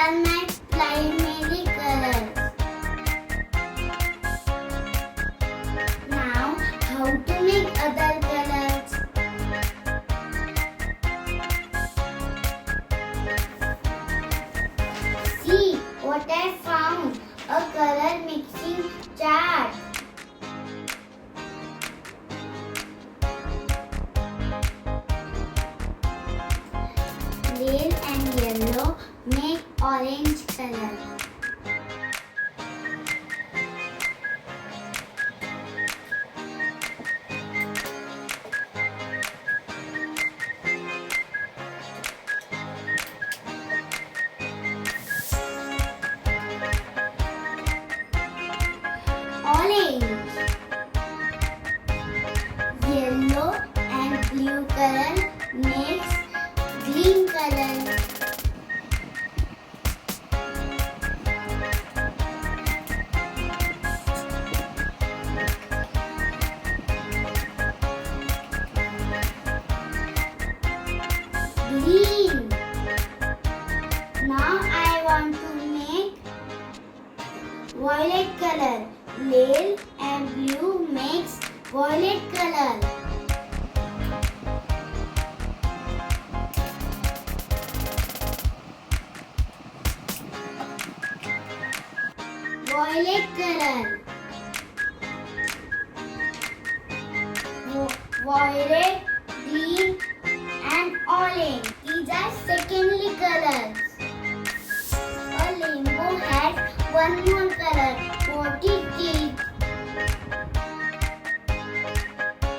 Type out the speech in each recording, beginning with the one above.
are my primary colors. Now, how to make other colors? See what I found, a color mixing chart. Red and yellow make orange color. Orange. Yellow and blue color makes green color. Green. Now I want to make violet color. Red and blue makes violet color. Violet color. Violet, green and orange. These are secondary colors. A rainbow has one more color. What is it?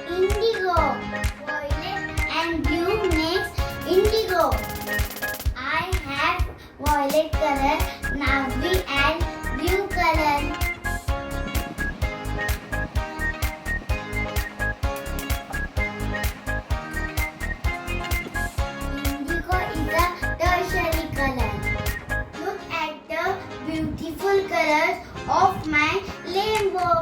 Indigo. Violet and blue makes indigo. I have violet color. Now we add blue color. Indigo is a tertiary color. Look at the beautiful colors of my rainbow.